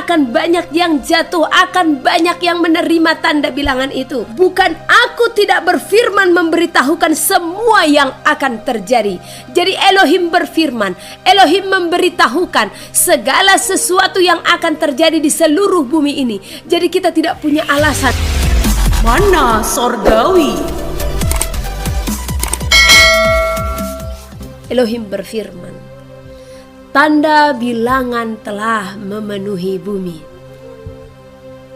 akan banyak yang jatuh, akan banyak yang menerima tanda bilangan itu. Bukan aku tidak berfirman memberitahukan semua yang akan terjadi. Jadi Elohim berfirman, Elohim memberitahukan segala sesuatu yang akan terjadi di seluruh bumi ini. Jadi kita tidak punya alasan. Mana sorgawi? Elohim berfirman, tanda bilangan telah memenuhi bumi.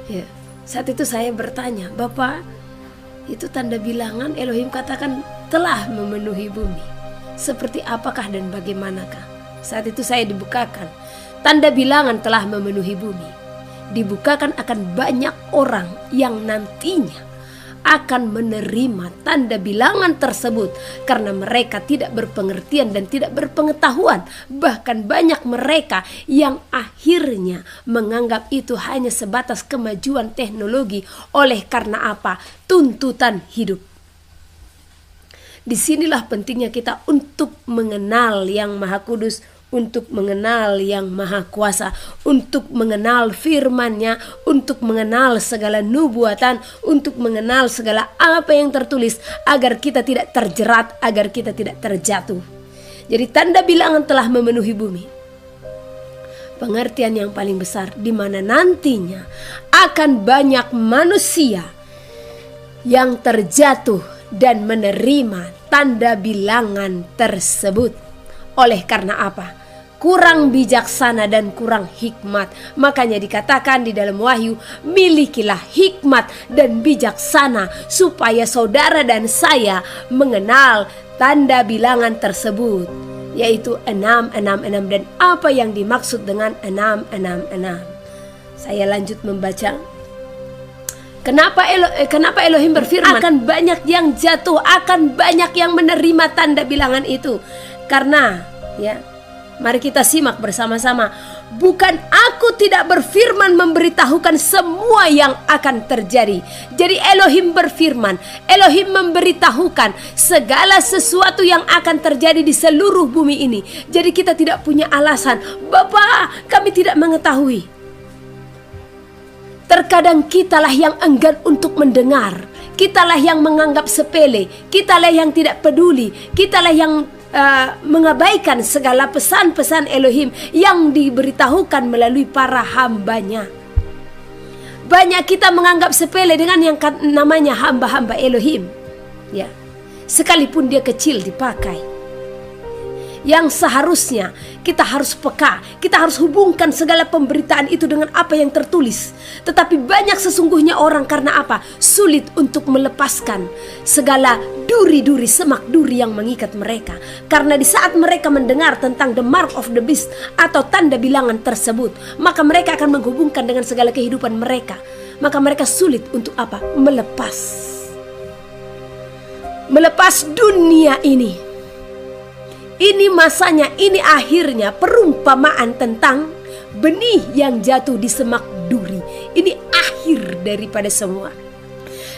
Ya, saat itu saya bertanya, Bapak, itu tanda bilangan Elohim katakan telah memenuhi bumi. Seperti apakah dan bagaimanakah? Saat itu saya dibukakan, tanda bilangan telah memenuhi bumi. Dibukakan akan banyak orang yang nantinya akan menerima tanda bilangan tersebut karena mereka tidak berpengertian dan tidak berpengetahuan. Bahkan banyak mereka yang akhirnya menganggap itu hanya sebatas kemajuan teknologi. Oleh karena apa? Tuntutan hidup. Disinilah pentingnya kita untuk mengenal Yang Maha Kudus, untuk mengenal Yang Maha Kuasa, untuk mengenal firman-Nya, untuk mengenal segala nubuatan, untuk mengenal segala apa yang tertulis, agar kita tidak terjerat, agar kita tidak terjatuh. Jadi tanda bilangan telah memenuhi bumi. Pengertian yang paling besar, di mana nantinya akan banyak manusia yang terjatuh dan menerima tanda bilangan tersebut. Oleh karena apa? Kurang bijaksana dan kurang hikmat. Makanya dikatakan di dalam Wahyu, milikilah hikmat dan bijaksana supaya saudara dan saya mengenal tanda bilangan tersebut, yaitu 666 dan apa yang dimaksud dengan 666. Saya lanjut membaca. Kenapa Elohim berfirman akan banyak yang jatuh, akan banyak yang menerima tanda bilangan itu? Karena mari kita simak bersama-sama. Bukan aku tidak berfirman memberitahukan semua yang akan terjadi. Jadi Elohim berfirman, Elohim memberitahukan segala sesuatu yang akan terjadi di seluruh bumi ini. Jadi kita tidak punya alasan, Bapak, kami tidak mengetahui. Terkadang kitalah yang enggan untuk mendengar, kitalah yang menganggap sepele, kitalah yang tidak peduli, kitalah yang mengabaikan segala pesan-pesan Elohim yang diberitahukan melalui para hambanya. Banyak kita menganggap sepele dengan yang namanya hamba-hamba Elohim, ya, sekalipun dia kecil dipakai. Yang seharusnya kita harus peka, kita harus hubungkan segala pemberitaan itu dengan apa yang tertulis. Tetapi banyak sesungguhnya orang karena apa? Sulit untuk melepaskan segala duri-duri, semak duri yang mengikat mereka. Karena di saat mereka mendengar tentang the mark of the beast atau tanda bilangan tersebut, maka mereka akan menghubungkan dengan segala kehidupan mereka. Maka mereka sulit untuk apa? Melepas dunia ini. Ini masanya, ini akhirnya, perumpamaan tentang benih yang jatuh di semak duri. Ini akhir daripada semua.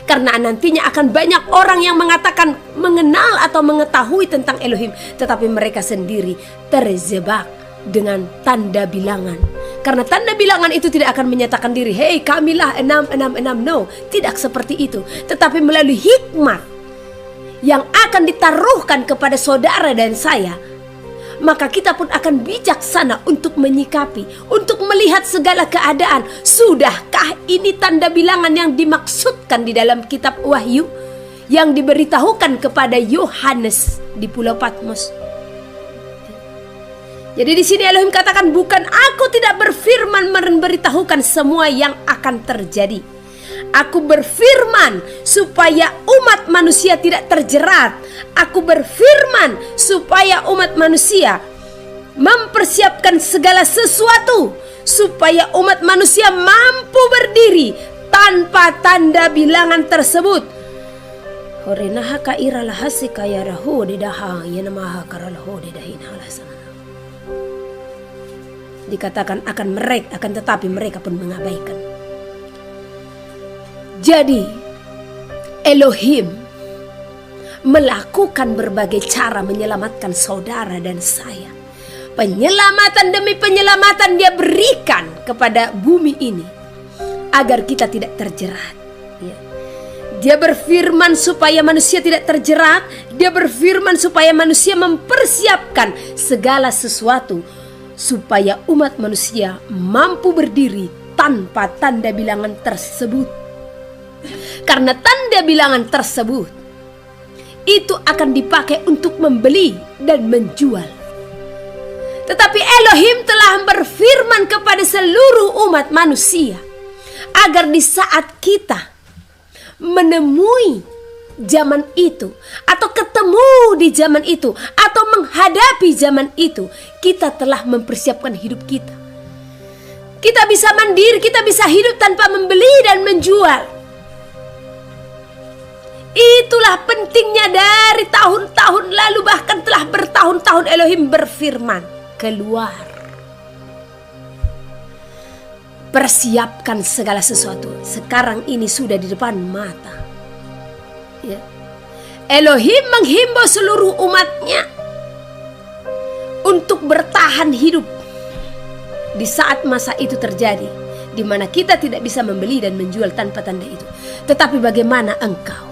Karena nantinya akan banyak orang yang mengatakan mengenal atau mengetahui tentang Elohim, tetapi mereka sendiri terjebak dengan tanda bilangan. Karena tanda bilangan itu tidak akan menyatakan diri, hei kamilah 666. No, tidak seperti itu. Tetapi melalui hikmat yang akan ditaruhkan kepada saudara dan saya, maka kita pun akan bijaksana untuk menyikapi, untuk melihat segala keadaan. Sudahkah ini tanda bilangan yang dimaksudkan di dalam kitab Wahyu yang diberitahukan kepada Yohanes di Pulau Patmos? Jadi di sini Elohim katakan, bukan aku tidak berfirman memberitahukan semua yang akan terjadi. Aku berfirman supaya umat manusia tidak terjerat. Aku berfirman supaya umat manusia mempersiapkan segala sesuatu, supaya umat manusia mampu berdiri tanpa tanda bilangan tersebut. Horenaha kairalah sikaya rahu dedaha yanamaha karalahu dedahina alasana. Dikatakan akan mereka, akan tetapi mereka pun mengabaikan. Jadi Elohim melakukan berbagai cara menyelamatkan saudara dan saya. penyelamatan demi penyelamatan Dia berikan kepada bumi ini agar kita tidak terjerat. Ya. Dia berfirman supaya manusia tidak terjerat. Dia berfirman supaya manusia mempersiapkan segala sesuatu supaya umat manusia mampu berdiri tanpa tanda bilangan tersebut. Karena tanda bilangan tersebut itu akan dipakai untuk membeli dan menjual. Tetapi Elohim telah berfirman kepada seluruh umat manusia agar di saat kita menemui zaman itu, atau ketemu di zaman itu, atau menghadapi zaman itu, kita telah mempersiapkan hidup kita. Kita bisa mandiri, kita bisa hidup tanpa membeli dan menjual. Itulah pentingnya dari tahun-tahun lalu, bahkan telah bertahun-tahun Elohim berfirman, keluar. Persiapkan segala sesuatu. Sekarang ini sudah di depan mata. Ya. Elohim menghimbau seluruh umatnya untuk bertahan hidup di saat masa itu terjadi, di mana kita tidak bisa membeli dan menjual tanpa tanda itu. Tetapi bagaimana engkau?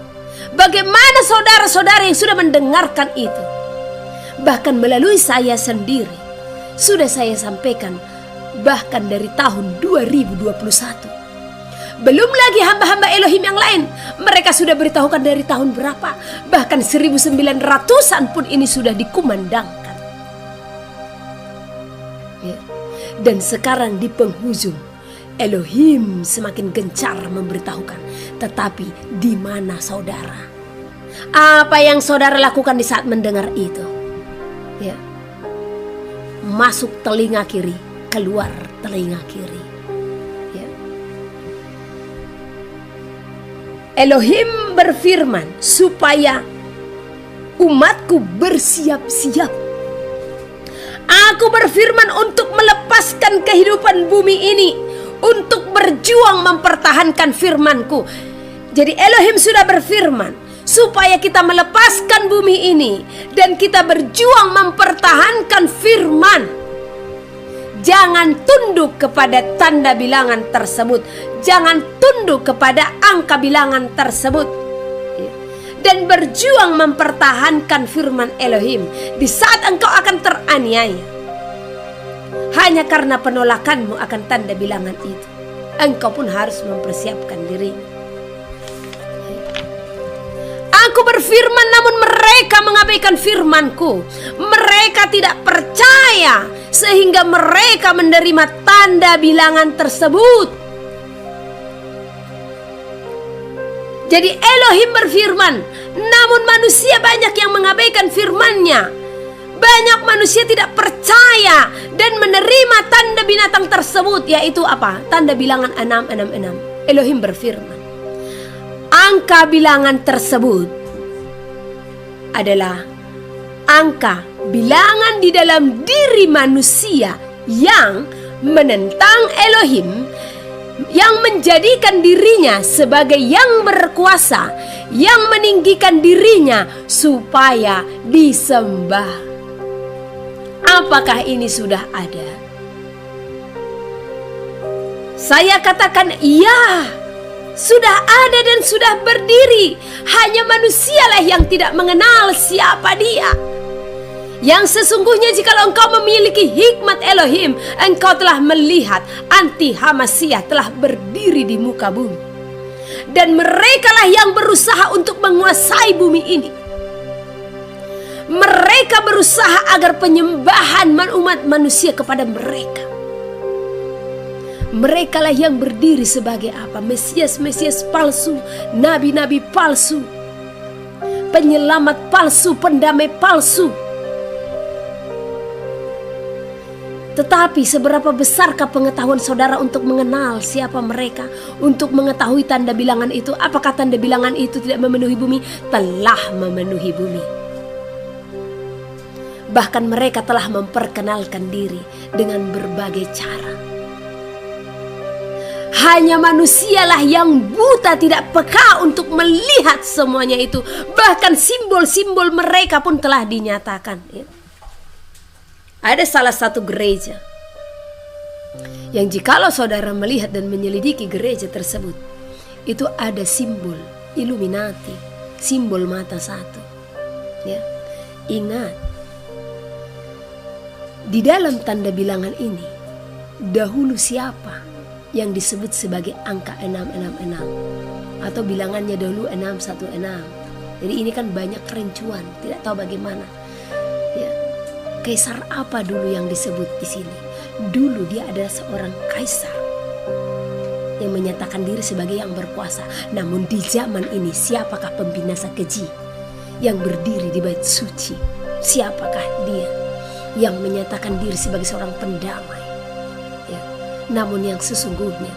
Bagaimana saudara-saudara yang sudah mendengarkan itu? Bahkan melalui saya sendiri sudah saya sampaikan, bahkan dari tahun 2021. Belum lagi hamba-hamba Elohim yang lain, mereka sudah beritahukan dari tahun berapa, bahkan 1900-an pun ini sudah dikumandangkan. Ya. Dan sekarang di penghujung, Elohim semakin gencar memberitahukan. Tetapi di mana saudara? Apa yang saudara lakukan di saat mendengar itu? Ya. Masuk telinga kiri, keluar telinga kiri. Ya. Elohim berfirman supaya umatku bersiap-siap. Aku berfirman untuk melepaskan kehidupan bumi ini, untuk berjuang mempertahankan firmanku. Jadi Elohim sudah berfirman supaya kita melepaskan bumi ini dan kita berjuang mempertahankan firman. Jangan tunduk kepada tanda bilangan tersebut. Jangan tunduk kepada angka bilangan tersebut. Dan berjuang mempertahankan firman Elohim di saat engkau akan teraniaya. Hanya karena penolakanmu akan tanda bilangan itu, engkau pun harus mempersiapkan diri. Aku berfirman namun mereka mengabaikan firmanku. Mereka tidak percaya sehingga mereka menerima tanda bilangan tersebut. Jadi Elohim berfirman, namun manusia banyak yang mengabaikan firman-Nya. Banyak manusia tidak percaya dan menerima tanda binatang tersebut, yaitu apa? Tanda bilangan 666. Elohim berfirman, angka bilangan tersebut adalah angka bilangan di dalam diri manusia yang menentang Elohim, yang menjadikan dirinya sebagai yang berkuasa, yang meninggikan dirinya supaya disembah. Apakah ini sudah ada? Saya katakan iya, sudah ada dan sudah berdiri. Hanya manusialah yang tidak mengenal siapa dia. Yang sesungguhnya jikalau engkau memiliki hikmat Elohim, engkau telah melihat anti-Hamasiah telah berdiri di muka bumi. Dan merekalah yang berusaha untuk menguasai bumi ini. Mereka berusaha agar penyembahan umat manusia kepada mereka. Merekalah yang berdiri sebagai apa? Mesias-mesias palsu, nabi-nabi palsu, penyelamat palsu, pendamai palsu. Tetapi seberapa besarkah pengetahuan saudara untuk mengenal siapa mereka? Untuk mengetahui tanda bilangan itu? Apakah tanda bilangan itu tidak memenuhi bumi? Telah memenuhi bumi. Bahkan mereka telah memperkenalkan diri dengan berbagai cara. Hanya manusialah yang buta, tidak peka untuk melihat semuanya itu. Bahkan simbol-simbol mereka pun telah dinyatakan. ada salah satu gereja yang jikalau saudara melihat dan menyelidiki gereja tersebut, itu ada simbol Illuminati, simbol mata satu. Ya, ingat, di dalam tanda bilangan ini dahulu siapa yang disebut sebagai angka 666 atau bilangannya dahulu 616. Jadi ini kan banyak kerencuan, tidak tahu bagaimana. Ya, kaisar apa dulu yang disebut di sini? Dulu dia adalah seorang kaisar yang menyatakan diri sebagai yang berkuasa. Namun di zaman ini siapakah pembinasa keji yang berdiri di bait suci? Siapakah dia yang menyatakan diri sebagai seorang pendamai? Ya. Namun yang sesungguhnya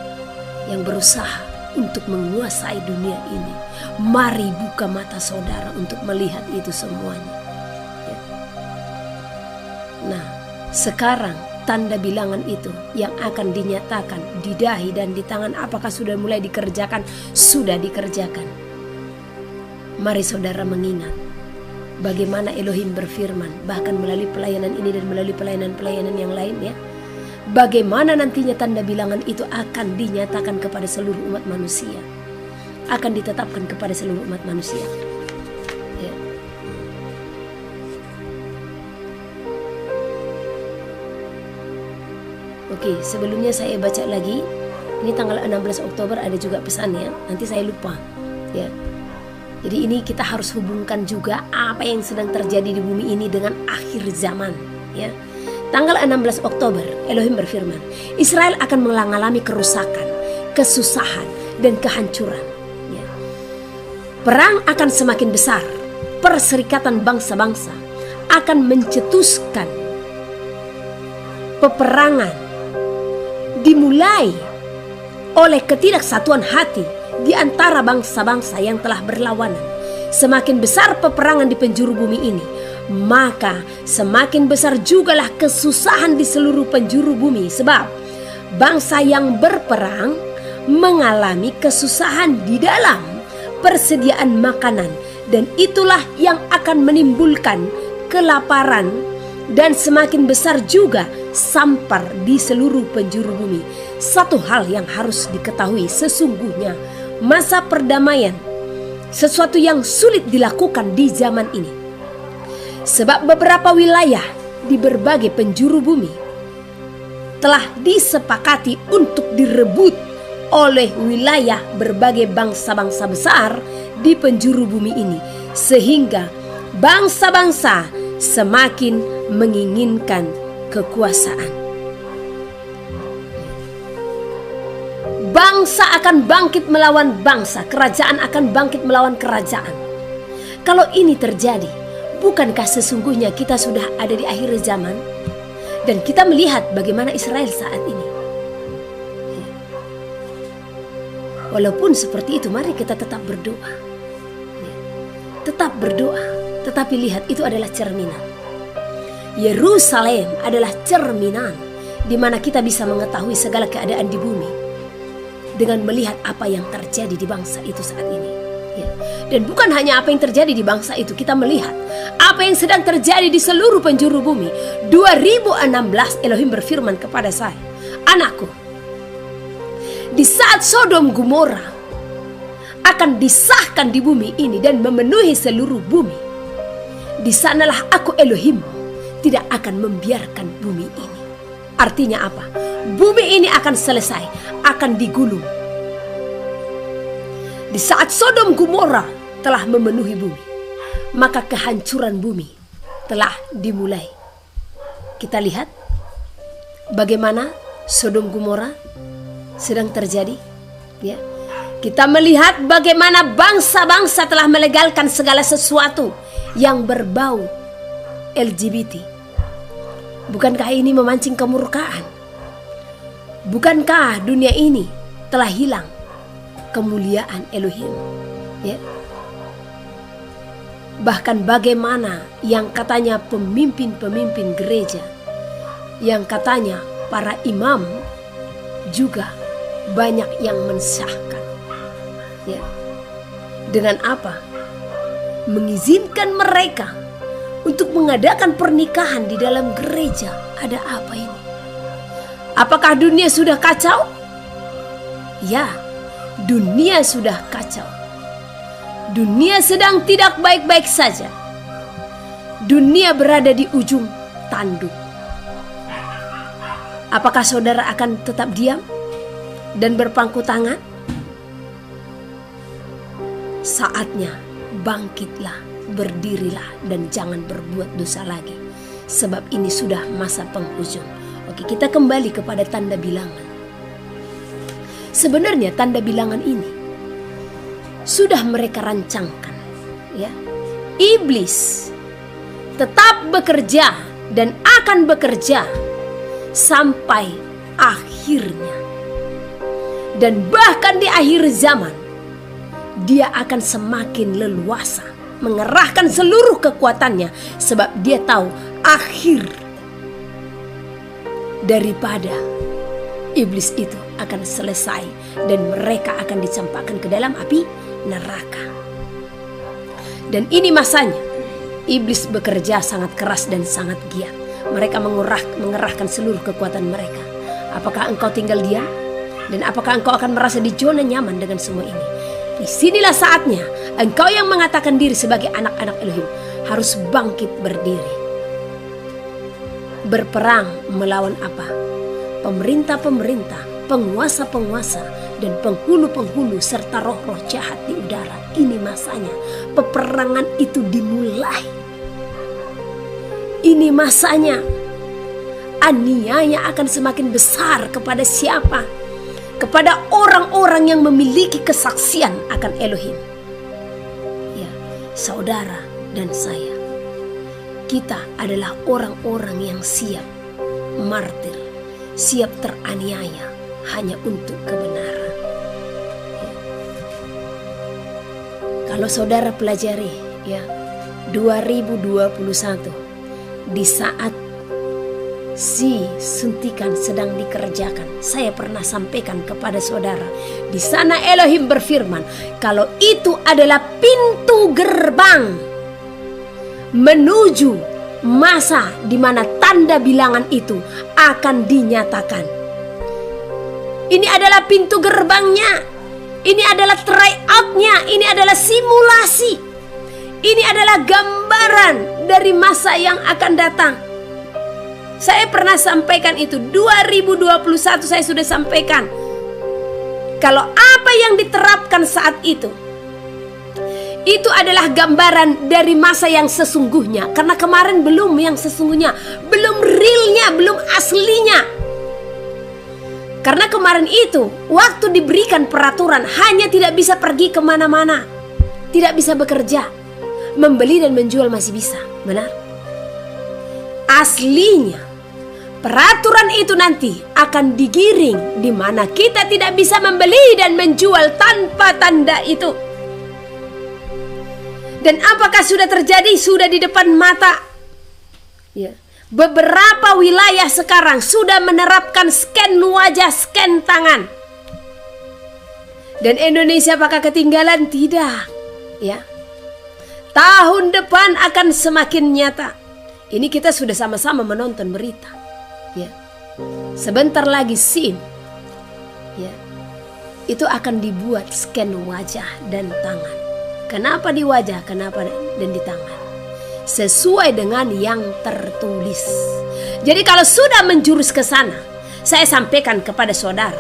yang berusaha untuk menguasai dunia ini. Mari buka mata saudara untuk melihat itu semuanya. Ya. Nah, sekarang tanda bilangan itu yang akan dinyatakan di dahi dan di tangan, apakah sudah mulai dikerjakan? Sudah dikerjakan. Mari saudara mengingat bagaimana Elohim berfirman, bahkan melalui pelayanan ini dan melalui pelayanan-pelayanan yang lainnya, bagaimana nantinya tanda bilangan itu akan dinyatakan kepada seluruh umat manusia, akan ditetapkan kepada seluruh umat manusia. Ya. Oke, sebelumnya saya baca lagi. Ini tanggal 16 Oktober ada juga pesannya, nanti saya lupa. Ya. Jadi ini kita harus hubungkan juga apa yang sedang terjadi di bumi ini dengan akhir zaman. Ya. Tanggal 16 Oktober, Elohim berfirman, Israel akan mengalami kerusakan, kesusahan, dan kehancuran. Ya. Perang akan semakin besar. Perserikatan bangsa-bangsa akan mencetuskan peperangan, dimulai oleh ketidaksatuan hati di antara bangsa-bangsa yang telah berlawanan. Semakin besar peperangan di penjuru bumi ini, maka semakin besar jugalah kesusahan di seluruh penjuru bumi. Sebab bangsa yang berperang mengalami kesusahan di dalam persediaan makanan, dan itulah yang akan menimbulkan kelaparan, dan semakin besar juga sampar di seluruh penjuru bumi. Satu hal yang harus diketahui, sesungguhnya masa perdamaian sesuatu yang sulit dilakukan di zaman ini. Sebab beberapa wilayah di berbagai penjuru bumi telah disepakati untuk direbut oleh wilayah berbagai bangsa-bangsa besar di penjuru bumi ini, sehingga bangsa-bangsa semakin menginginkan kekuasaan. Bangsa akan bangkit melawan bangsa, kerajaan akan bangkit melawan kerajaan. Kalau ini terjadi, bukankah sesungguhnya kita sudah ada di akhir zaman? Dan kita melihat bagaimana Israel saat ini. Walaupun seperti itu, mari kita tetap berdoa. Tetap berdoa, tetapi lihat, itu adalah cerminan. Yerusalem adalah cerminan di mana kita bisa mengetahui segala keadaan di bumi dengan melihat apa yang terjadi di bangsa itu saat ini. Ya. Dan bukan hanya apa yang terjadi di bangsa itu, kita melihat apa yang sedang terjadi di seluruh penjuru bumi. 2016 Elohim berfirman kepada saya, anakku, di saat Sodom Gomora akan disahkan di bumi ini dan memenuhi seluruh bumi, di sanalah aku Elohim tidak akan membiarkan bumi ini. Artinya apa? Bumi ini akan selesai, akan digulung. Di saat Sodom Gomora telah memenuhi bumi, maka kehancuran bumi telah dimulai. Kita lihat bagaimana Sodom Gomora sedang terjadi. Ya. Kita melihat bagaimana bangsa-bangsa telah melegalkan segala sesuatu yang berbau LGBT. Bukankah ini memancing kemurkaan? Bukankah dunia ini telah hilang kemuliaan Elohim? Ya. Bahkan bagaimana yang katanya pemimpin-pemimpin gereja, yang katanya para imam juga banyak yang mensahkan. Ya. Dengan apa? Mengizinkan mereka untuk mengadakan pernikahan di dalam gereja. Ada apa ini? Apakah dunia sudah kacau? Ya, dunia sudah kacau. Dunia sedang tidak baik-baik saja. Dunia berada di ujung tanduk. Apakah saudara akan tetap diam dan berpangku tangan? Saatnya bangkitlah, berdirilah, dan jangan berbuat dosa lagi. Sebab ini sudah masa penghujung. Oke, kita kembali kepada tanda bilangan. Sebenarnya tanda bilangan ini sudah mereka rancangkan, ya. Iblis tetap bekerja dan akan bekerja sampai akhirnya. Dan bahkan di akhir zaman dia akan semakin leluasa mengerahkan seluruh kekuatannya, sebab dia tahu akhir daripada iblis itu akan selesai dan mereka akan dicampakkan ke dalam api neraka. Dan ini masanya iblis bekerja sangat keras dan sangat giat. Mereka mengerahkan seluruh kekuatan mereka. Apakah engkau tinggal diam? Dan apakah engkau akan merasa di zona nyaman dengan semua ini? Disinilah saatnya engkau yang mengatakan diri sebagai anak-anak Elohim harus bangkit berdiri. Berperang melawan apa? Pemerintah-pemerintah, penguasa-penguasa, dan penghulu-penghulu serta roh-roh jahat di udara. Ini masanya peperangan itu dimulai. Ini masanya aniaya akan semakin besar kepada siapa? Kepada orang-orang yang memiliki kesaksian akan Elohim. Ya, saudara dan saya, kita adalah orang-orang yang siap martir, siap teraniaya hanya untuk kebenaran. Ya. Kalau saudara pelajari, ya, 2021 di saat si suntikan sedang dikerjakan, saya pernah sampaikan kepada saudara, di sana Elohim berfirman, kalau itu adalah pintu gerbang menuju masa di mana tanda bilangan itu akan dinyatakan. Ini adalah pintu gerbangnya, ini adalah tryout-nya, ini adalah simulasi, ini adalah gambaran dari masa yang akan datang. Saya pernah sampaikan itu, 2021 saya sudah sampaikan. Kalau apa yang diterapkan saat itu adalah gambaran dari masa yang sesungguhnya. Karena kemarin belum yang sesungguhnya, belum realnya, belum aslinya. Karena kemarin itu, waktu diberikan peraturan, hanya tidak bisa pergi kemana-mana, tidak bisa bekerja, membeli dan menjual masih bisa, benar? Aslinya peraturan itu nanti akan digiring di mana kita tidak bisa membeli dan menjual tanpa tanda itu. Dan apakah sudah terjadi? Sudah di depan mata. Ya. Beberapa wilayah sekarang sudah menerapkan scan wajah, scan tangan. Dan Indonesia apakah ketinggalan? Tidak. Ya. Tahun depan akan semakin nyata. Ini kita sudah sama-sama menonton berita. Ya, sebentar lagi SIM, ya, itu akan dibuat scan wajah dan tangan. Kenapa di wajah? Kenapa dan di tangan? Sesuai dengan yang tertulis. Jadi kalau sudah menjurus ke sana, saya sampaikan kepada saudara,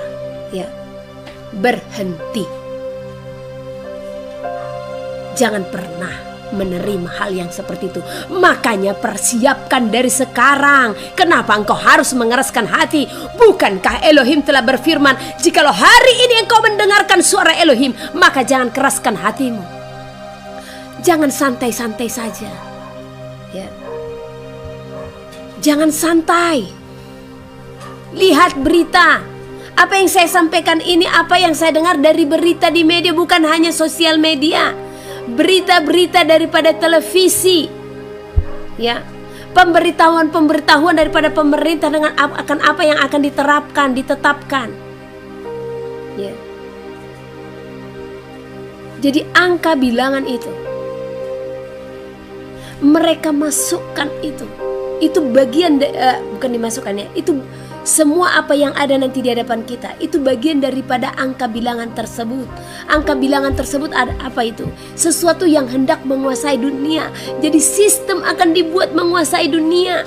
ya, berhenti. Jangan pernah menerima hal yang seperti itu. Makanya persiapkan dari sekarang. Kenapa engkau harus mengeraskan hati? Bukankah Elohim telah berfirman, jikalau hari ini engkau mendengarkan suara Elohim, maka jangan keraskan hatimu. Jangan santai-santai saja, ya. Jangan santai. Lihat berita. Apa yang saya sampaikan ini, apa yang saya dengar dari berita di media, bukan hanya sosial media, berita-berita daripada televisi, ya, pemberitahuan daripada pemerintah dengan akan apa yang akan diterapkan, ditetapkan, ya. Jadi angka bilangan itu mereka masukkan itu. Itu bagian bukan dimasukkan ya. Itu semua apa yang ada nanti di hadapan kita itu bagian daripada angka bilangan tersebut. Angka bilangan tersebut ada apa itu? Sesuatu yang hendak menguasai dunia. Jadi sistem akan dibuat menguasai dunia.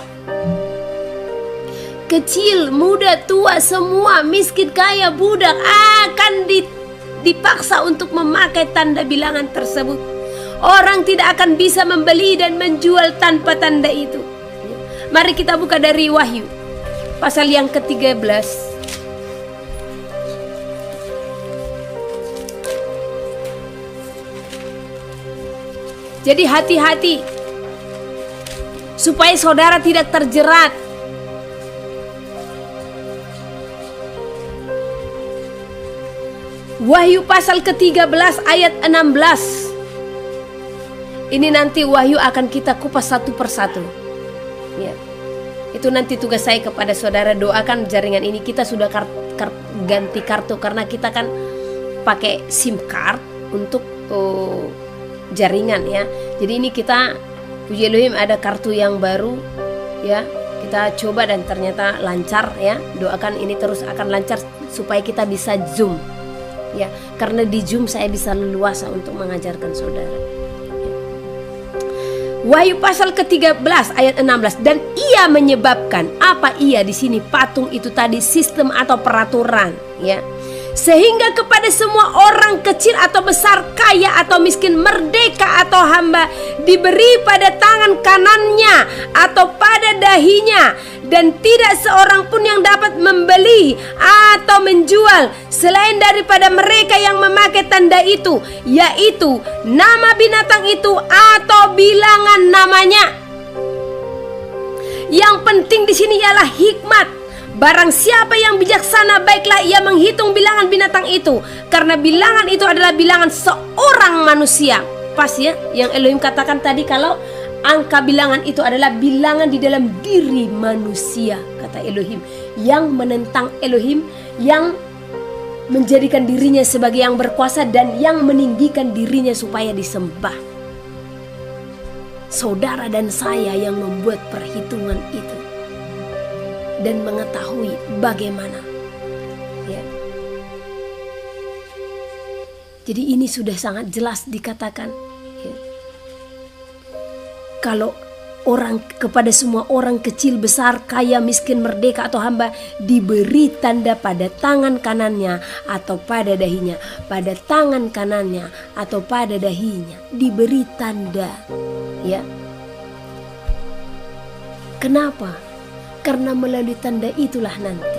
Kecil, muda, tua, semua, miskin, kaya, budak akan dipaksa untuk memakai tanda bilangan tersebut. Orang tidak akan bisa membeli dan menjual tanpa tanda itu. Mari kita buka dari Wahyu pasal yang ke-13. Jadi hati-hati supaya saudara tidak terjerat. Wahyu pasal ke-13 ayat 16. Ini nanti Wahyu akan kita kupas satu persatu. Ya. Itu nanti tugas saya kepada saudara, doakan jaringan ini. Kita sudah ganti kartu karena kita kan pakai SIM card untuk jaringan ya. Jadi ini kita puji Elohim ada kartu yang baru ya. Kita coba dan ternyata lancar ya. Doakan ini terus akan lancar supaya kita bisa Zoom. Ya, karena di Zoom saya bisa leluasa untuk mengajarkan saudara. Wahyu pasal ke-13 ayat 16. Dan ia menyebabkan, apa ia di sini, patung itu tadi sistem atau peraturan ya. Sehingga kepada semua orang kecil atau besar, kaya atau miskin, merdeka atau hamba, diberi pada tangan kanannya atau pada dahinya, dan tidak seorang pun yang dapat membeli atau menjual selain daripada mereka yang memakai tanda itu, yaitu nama binatang itu atau bilangan namanya. Yang penting di sini ialah hikmat. Barang siapa yang bijaksana, baiklah ia menghitung bilangan binatang itu, karena bilangan itu adalah bilangan seorang manusia. Pas ya, yang Elohim katakan tadi kalau angka bilangan itu adalah bilangan di dalam diri manusia, kata Elohim. Yang menentang Elohim, yang menjadikan dirinya sebagai yang berkuasa dan yang meninggikan dirinya supaya disembah. Saudara dan saya yang membuat perhitungan itu dan mengetahui bagaimana ya. Jadi ini sudah sangat jelas dikatakan ya. Kalau orang, kepada semua orang kecil besar, kaya miskin, merdeka atau hamba, diberi tanda pada tangan kanannya atau pada dahinya. Pada tangan kanannya atau pada dahinya diberi tanda ya. Kenapa? Karena melalui tanda itulah nanti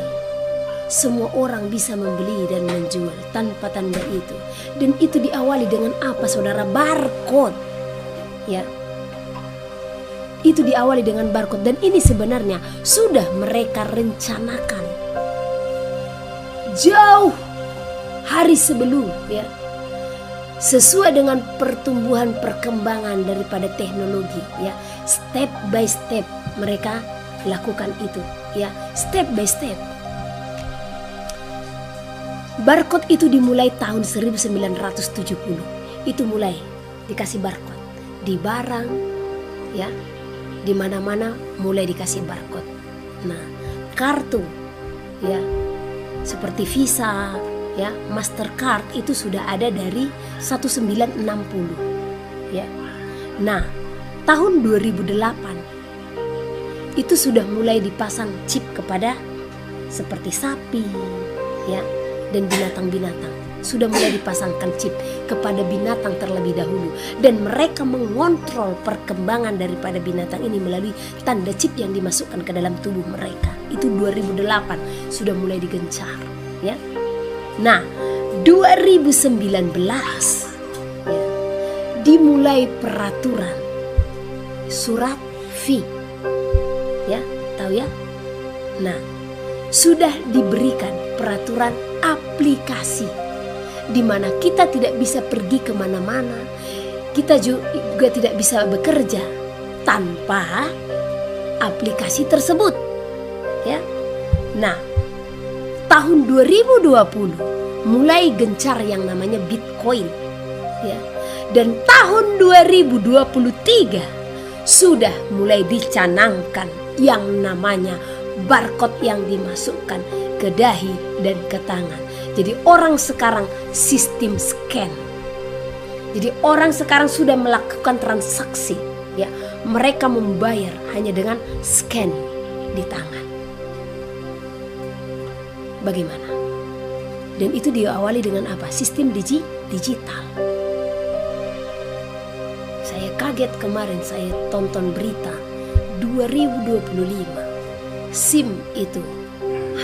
semua orang bisa membeli dan menjual tanpa tanda itu. Dan itu diawali dengan apa saudara? Barcode ya. Itu diawali dengan barcode. Dan ini sebenarnya sudah mereka rencanakan jauh hari sebelum ya. Sesuai dengan pertumbuhan perkembangan daripada teknologi ya. Step by step mereka lakukan itu ya, step by step. Barcode itu dimulai tahun 1970. Itu mulai dikasih barcode di barang ya, di mana-mana mulai dikasih barcode. Nah, kartu ya seperti Visa ya, Mastercard itu sudah ada dari 1960 ya. Nah, tahun 2008 itu sudah mulai dipasang chip kepada seperti sapi ya dan binatang-binatang. Sudah mulai dipasangkan chip kepada binatang terlebih dahulu, dan mereka mengontrol perkembangan daripada binatang ini melalui tanda chip yang dimasukkan ke dalam tubuh mereka. Itu 2008 sudah mulai digencar ya. Nah, 2019 ya, dimulai peraturan surat V ya, tahu ya? Nah, sudah diberikan peraturan aplikasi di mana kita tidak bisa pergi kemana-mana, kita juga tidak bisa bekerja tanpa aplikasi tersebut ya. Nah, tahun 2020 mulai gencar yang namanya Bitcoin ya. Dan tahun 2023 sudah mulai dicanangkan yang namanya barcode yang dimasukkan ke dahi dan ke tangan. Jadi orang sekarang sistem scan. Jadi orang sekarang sudah melakukan transaksi, ya. Mereka membayar hanya dengan scan di tangan. Bagaimana? Dan itu diawali dengan apa? Sistem digital. Saya kaget kemarin saya tonton berita 2025 SIM itu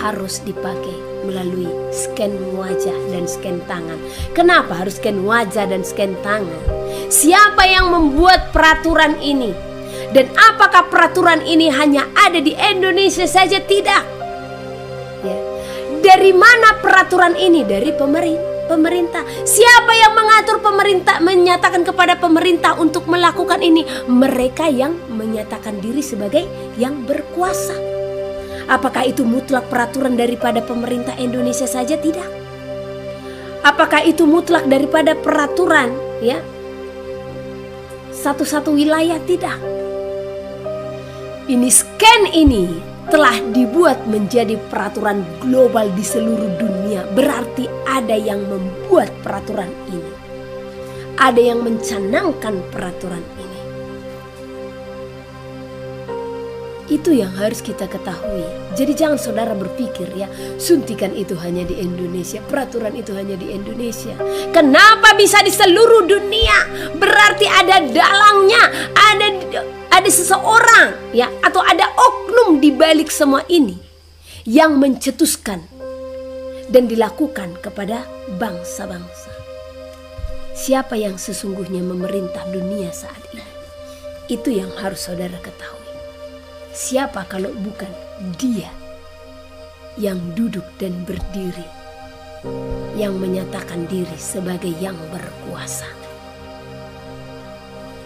harus dipakai melalui scan wajah dan scan tangan. Kenapa harus scan wajah dan scan tangan? Siapa yang membuat peraturan ini? Dan apakah peraturan ini hanya ada di Indonesia saja? Tidak. Ya. Dari mana peraturan ini? Dari pemerintah. Siapa yang mengatur pemerintah, menyatakan kepada pemerintah untuk melakukan ini? Mereka yang menyatakan diri sebagai yang berkuasa. Apakah itu mutlak peraturan daripada pemerintah Indonesia saja? Tidak. Apakah itu mutlak daripada peraturan, ya, satu-satu wilayah? Tidak. Ini scan ini telah dibuat menjadi peraturan global di seluruh dunia. Berarti ada yang membuat peraturan ini. Ada yang mencanangkan peraturan ini. Itu yang harus kita ketahui. Jadi jangan saudara berpikir, ya, suntikan itu hanya di Indonesia, peraturan itu hanya di Indonesia. Kenapa bisa di seluruh dunia? Berarti ada dalangnya, ada seseorang, ya, atau ada oknum di balik semua ini yang mencetuskan dan dilakukan kepada bangsa-bangsa. Siapa yang sesungguhnya memerintah dunia saat ini? Itu yang harus saudara ketahui. Siapa kalau bukan Dia yang duduk dan berdiri, yang menyatakan diri sebagai yang berkuasa.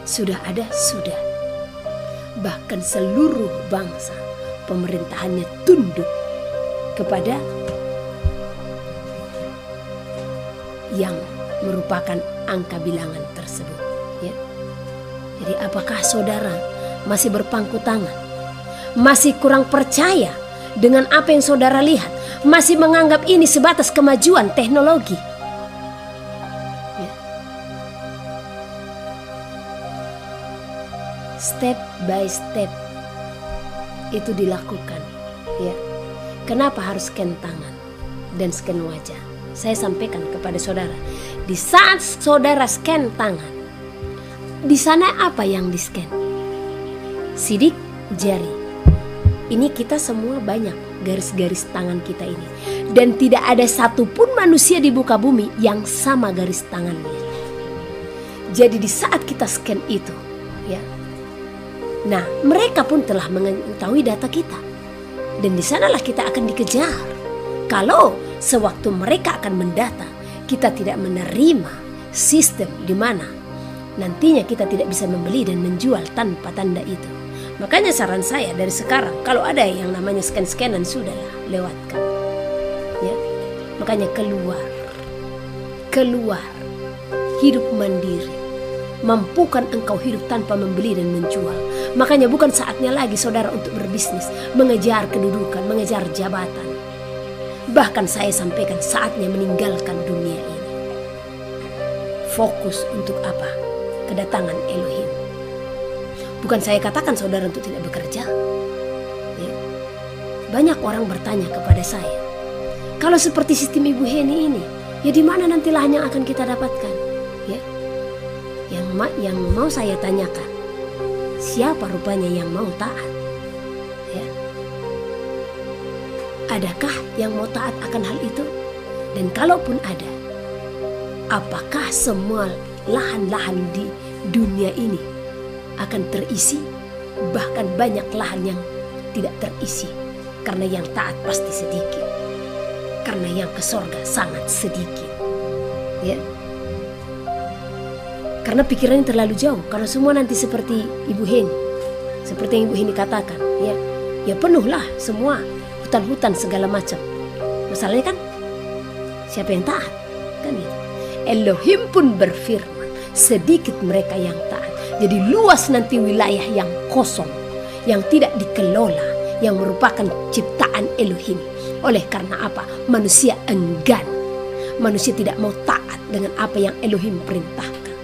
Sudah ada, sudah. Bahkan seluruh bangsa pemerintahannya tunduk kepada yang merupakan angka bilangan tersebut, ya. Jadi apakah saudara masih berpangku tangan? Masih kurang percaya dengan apa yang saudara lihat? Masih menganggap ini sebatas kemajuan teknologi? Ya. Step by step itu dilakukan, ya. Kenapa harus scan tangan dan scan wajah? Saya sampaikan kepada saudara, di saat saudara scan tangan, di sana apa yang di scan? Sidik jari. Ini kita semua banyak garis-garis tangan kita ini. Dan tidak ada satupun manusia di muka bumi yang sama garis tangannya. Jadi di saat kita scan itu, ya, nah mereka pun telah mengetahui data kita. Dan di sanalah kita akan dikejar. Kalau sewaktu mereka akan mendata, kita tidak menerima sistem di mana nantinya kita tidak bisa membeli dan menjual tanpa tanda itu. Makanya saran saya dari sekarang, kalau ada yang namanya scan-scanan, sudahlah, lewatkan. Ya. Makanya keluar, hidup mandiri. Mampukan engkau hidup tanpa membeli dan menjual. Makanya bukan saatnya lagi saudara untuk berbisnis, mengejar kedudukan, mengejar jabatan. Bahkan saya sampaikan saatnya meninggalkan dunia ini. Fokus untuk apa? Kedatangan Elohim. Bukan saya katakan saudara untuk tidak bekerja. Ya. Banyak orang bertanya kepada saya, kalau seperti sistem Ibu Heni ini, ya di mana nanti lahan yang akan kita dapatkan? Ya. Yang mau saya tanyakan, siapa rupanya yang mau taat? Ya. Adakah yang mau taat akan hal itu? Dan kalaupun ada, apakah semua lahan-lahan di dunia ini akan terisi? Bahkan banyak lahan yang tidak terisi, karena yang taat pasti sedikit, karena yang ke sorga sangat sedikit, ya. Karena pikirannya terlalu jauh. Kalau semua nanti seperti Ibu Heni, seperti yang Ibu Heni katakan, ya penuhlah semua hutan-hutan segala macam. Masalahnya kan siapa yang taat? Kan itu. Elohim pun berfirman, sedikit mereka yang taat. Jadi luas nanti wilayah yang kosong, yang tidak dikelola, yang merupakan ciptaan Elohim. Oleh karena apa? Manusia enggan. Manusia tidak mau taat dengan apa yang Elohim perintahkan.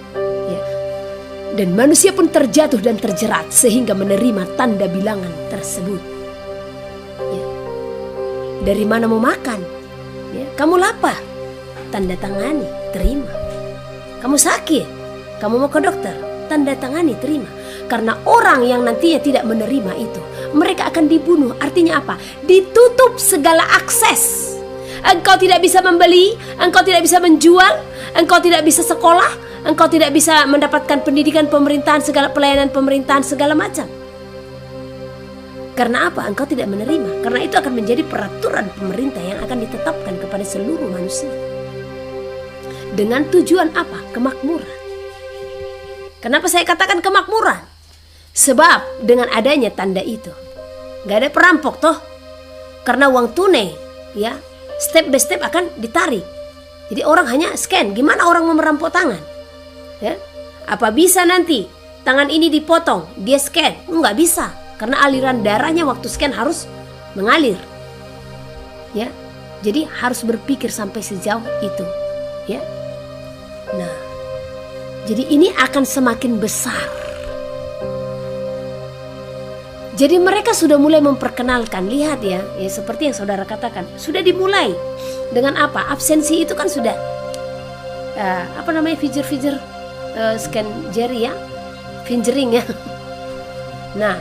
Ya. Dan manusia pun terjatuh dan terjerat sehingga menerima tanda bilangan tersebut. Ya. Dari mana mau makan? Ya. Kamu lapar? Tanda tangani, terima. Kamu sakit? Kamu mau ke dokter? Tanda tangani, terima. Karena orang yang nantinya tidak menerima itu, mereka akan dibunuh. Artinya apa? Ditutup segala akses. Engkau tidak bisa membeli, engkau tidak bisa menjual, engkau tidak bisa sekolah, engkau tidak bisa mendapatkan pendidikan pemerintahan, segala pelayanan pemerintahan, segala macam. Karena apa? Engkau tidak menerima. Karena itu akan menjadi peraturan pemerintah yang akan ditetapkan kepada seluruh manusia. Dengan tujuan apa? Kemakmuran. Kenapa saya katakan kemakmuran? Sebab dengan adanya tanda itu, gak ada perampok toh. Karena uang tunai, ya, step by step akan ditarik. Jadi orang hanya scan. Gimana orang mau merampok tangan? Ya, apa bisa nanti tangan ini dipotong, dia scan? Nggak bisa, karena aliran darahnya waktu scan harus mengalir. Ya, jadi harus berpikir sampai sejauh itu. Ya, nah, jadi ini akan semakin besar. Jadi mereka sudah mulai memperkenalkan, lihat ya, seperti yang saudara katakan, sudah dimulai dengan apa? Absensi itu kan sudah, finger scan jari ya, fingering ya. Nah,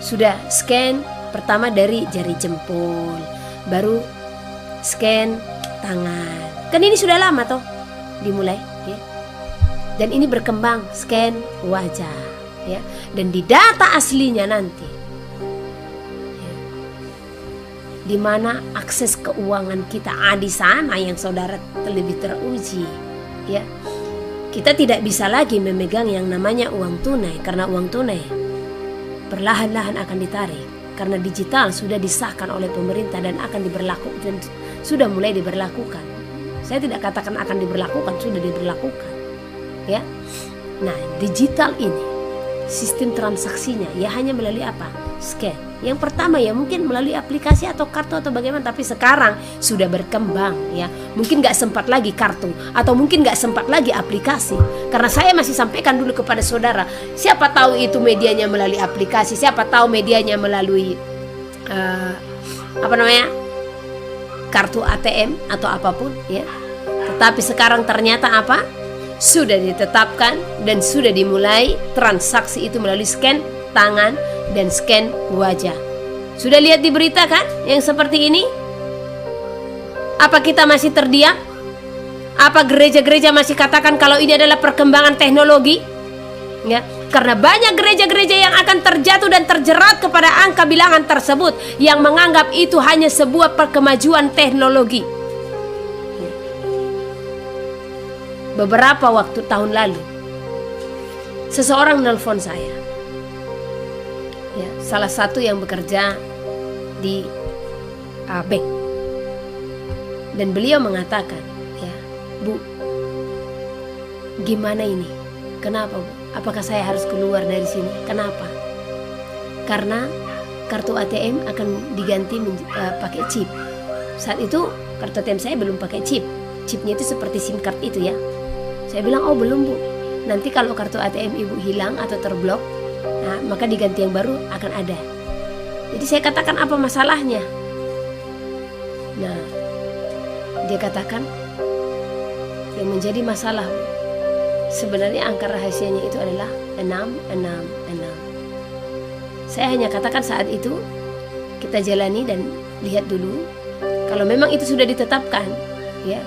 sudah scan pertama dari jari jempol, baru scan tangan. Kan ini sudah lama toh dimulai, ya. Dan ini berkembang scan wajah. Ya, dan di data aslinya nanti, ya, di mana akses keuangan kita di sana yang saudara lebih teruji, ya, kita tidak bisa lagi memegang yang namanya uang tunai, karena uang tunai perlahan-lahan akan ditarik karena digital sudah disahkan oleh pemerintah dan akan diberlakukan, dan sudah mulai diberlakukan. Saya tidak katakan akan diberlakukan, sudah diberlakukan, ya. Nah, digital ini sistem transaksinya ya hanya melalui apa? Scan. Yang pertama ya mungkin melalui aplikasi atau kartu atau bagaimana, tapi sekarang sudah berkembang ya. Mungkin gak sempat lagi kartu atau mungkin gak sempat lagi aplikasi. Karena saya masih sampaikan dulu kepada saudara, siapa tahu itu medianya melalui aplikasi, siapa tahu medianya melalui kartu ATM atau apapun ya. Tetapi sekarang ternyata apa? Sudah ditetapkan dan sudah dimulai transaksi itu melalui scan tangan dan scan wajah. Sudah lihat di berita kan yang seperti ini? Apa kita masih terdiam? Apa gereja-gereja masih katakan kalau ini adalah perkembangan teknologi? Ya, karena banyak gereja-gereja yang akan terjatuh dan terjerat kepada angka bilangan tersebut yang menganggap itu hanya sebuah kemajuan teknologi. Beberapa waktu tahun lalu, seseorang nelpon saya, ya, salah satu yang bekerja di bank, dan beliau mengatakan, ya, Bu, gimana ini? Kenapa, Bu? Apakah saya harus keluar dari sini? Kenapa? Karena kartu ATM akan diganti pakai chip. Saat itu kartu ATM saya belum pakai chip. Chipnya itu seperti SIM card itu ya. Saya bilang, oh belum Bu, nanti kalau kartu ATM Ibu hilang atau terblok, nah, maka diganti yang baru akan ada. Jadi saya katakan apa masalahnya? Nah, dia katakan yang menjadi masalah Bu, sebenarnya angka rahasianya itu adalah 666. Saya hanya katakan saat itu kita jalani dan lihat dulu, kalau memang itu sudah ditetapkan ya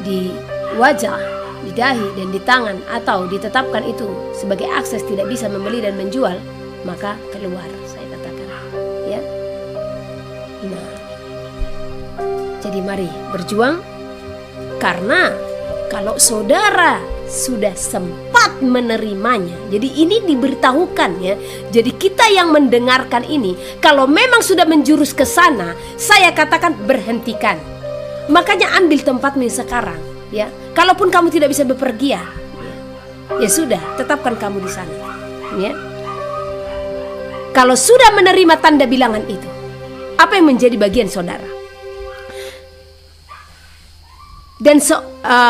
di wajah, di dahi dan di tangan, atau ditetapkan itu sebagai akses tidak bisa membeli dan menjual, maka keluar, saya katakan ya. Nah, jadi mari berjuang, karena kalau saudara sudah sempat menerimanya, jadi ini diberitahukan ya. Jadi kita yang mendengarkan ini, kalau memang sudah menjurus ke sana, saya katakan berhentikan. Makanya ambil tempatmu sekarang ya. Kalaupun kamu tidak bisa bepergian, ya sudah, tetapkan kamu di sana. Ya. Kalau sudah menerima tanda bilangan itu, apa yang menjadi bagian saudara? Dan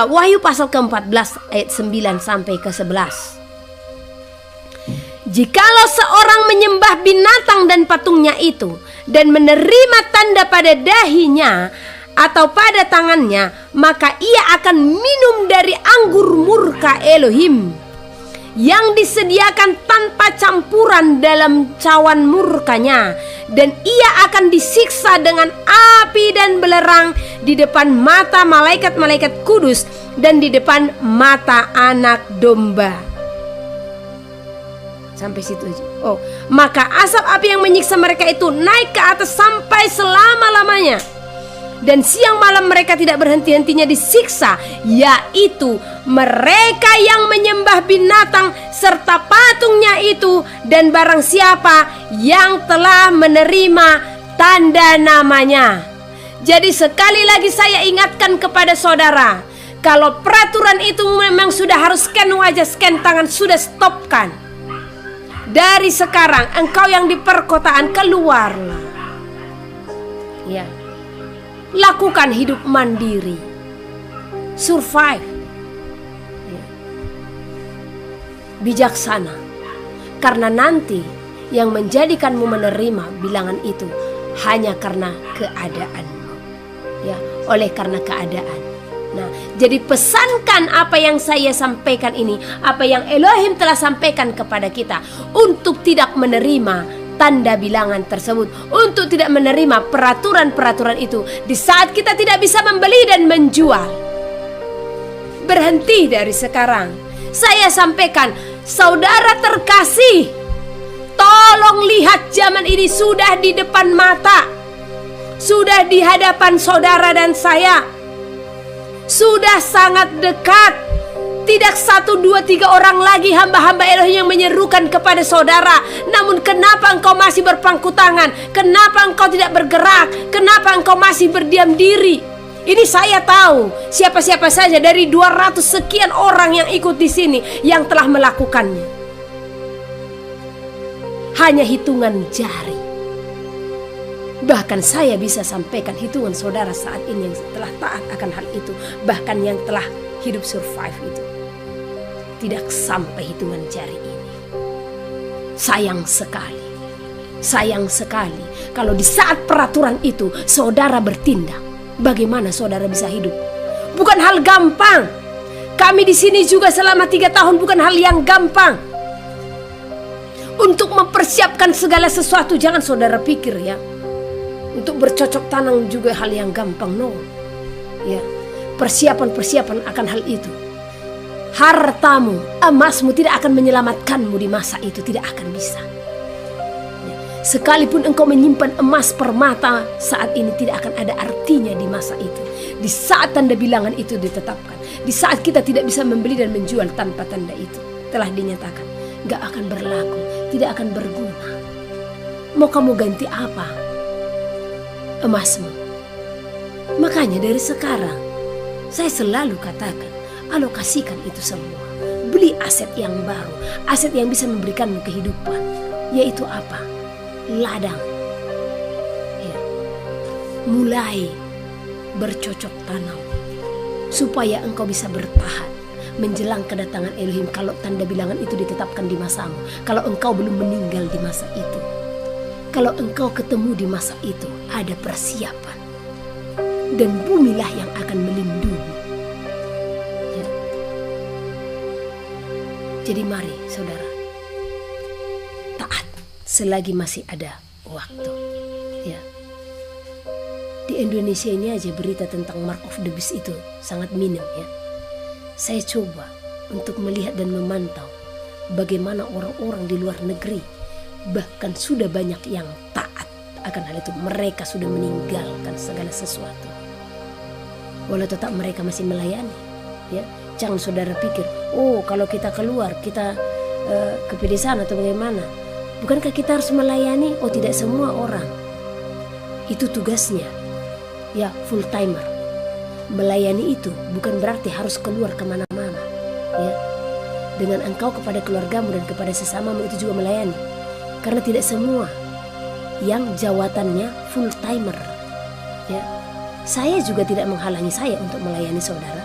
Wahyu pasal ke-14 ayat 9 sampai ke-11. Jikalau seorang menyembah binatang dan patungnya itu dan menerima tanda pada dahinya atau pada tangannya, maka ia akan minum dari anggur murka Elohim yang disediakan tanpa campuran dalam cawan murkanya, dan ia akan disiksa dengan api dan belerang di depan mata malaikat-malaikat kudus dan di depan mata anak domba. Sampai situ aja. Oh, maka asap api yang menyiksa mereka itu naik ke atas sampai selama-lamanya. Dan siang malam mereka tidak berhenti-hentinya disiksa, yaitu mereka yang menyembah binatang serta patungnya itu, dan barang siapa yang telah menerima tanda namanya. Jadi sekali lagi saya ingatkan kepada saudara, kalau peraturan itu memang sudah harus scan wajah, scan tangan, sudah stopkan. Dari sekarang engkau yang di perkotaan, keluarlah. Ya. Lakukan hidup mandiri, survive, ya. Bijaksana, karena nanti yang menjadikanmu menerima bilangan itu hanya karena keadaanmu, ya, oleh karena keadaan. Nah, jadi pesankan apa yang saya sampaikan ini, apa yang Elohim telah sampaikan kepada kita, untuk tidak menerima tanda bilangan tersebut, untuk tidak menerima peraturan-peraturan itu di saat kita tidak bisa membeli dan menjual. Berhenti dari sekarang. Saya sampaikan, saudara terkasih, tolong lihat zaman ini sudah di depan mata, sudah di hadapan saudara dan saya, sudah sangat dekat. Tidak 1, 2, 3 orang lagi hamba-hamba Elohim yang menyerukan kepada saudara. Namun kenapa engkau masih berpangku tangan? Kenapa engkau tidak bergerak? Kenapa engkau masih berdiam diri? Ini saya tahu siapa-siapa saja dari 200 sekian orang yang ikut di sini yang telah melakukannya. Hanya hitungan jari. Bahkan saya bisa sampaikan hitungan saudara saat ini yang telah taat akan hal itu, bahkan yang telah hidup survive itu. Tidak sampai hitungan jari ini. Sayang sekali. Sayang sekali kalau di saat peraturan itu saudara bertindak. Bagaimana saudara bisa hidup? Bukan hal gampang. Kami di sini juga selama 3 tahun bukan hal yang gampang. Untuk mempersiapkan segala sesuatu, jangan saudara pikir ya, untuk bercocok tanam juga hal yang gampang, no. Ya, persiapan-persiapan akan hal itu. Hartamu, emasmu tidak akan menyelamatkanmu di masa itu, tidak akan bisa. Ya. Sekalipun engkau menyimpan emas permata saat ini, tidak akan ada artinya di masa itu. Di saat tanda bilangan itu ditetapkan, di saat kita tidak bisa membeli dan menjual tanpa tanda itu telah dinyatakan, gak akan berlaku, tidak akan berguna. Mau kamu ganti apa? Emasmu. Makanya dari sekarang saya selalu katakan, alokasikan itu semua. Beli aset yang baru, aset yang bisa memberikanmu kehidupan. Yaitu apa? Ladang. Ya. Mulai bercocok tanam supaya engkau bisa bertahan menjelang kedatangan Elohim. Kalau tanda bilangan itu ditetapkan di masamu, kalau engkau belum meninggal di masa itu, kalau engkau ketemu di masa itu, ada persiapan. Dan bumilah yang akan melindungi. Ya. Jadi mari saudara, taat selagi masih ada waktu. Ya. Di Indonesia ini aja berita tentang mark of the beast itu sangat minim ya. Saya coba untuk melihat dan memantau bagaimana orang-orang di luar negeri, bahkan sudah banyak yang taat akan hal itu. Mereka sudah meninggalkan segala sesuatu, walau tetap mereka masih melayani. Ya, jangan saudara pikir, oh kalau kita keluar kita ke pedesaan atau bagaimana. Bukankah kita harus melayani? Oh tidak semua orang. Itu tugasnya. Ya, full timer. Melayani itu bukan berarti harus keluar kemana-mana. Ya, dengan engkau kepada keluargamu dan kepada sesamamu itu juga melayani. Karena tidak semua yang jawatannya full timer. Ya, saya juga tidak menghalangi saya untuk melayani saudara,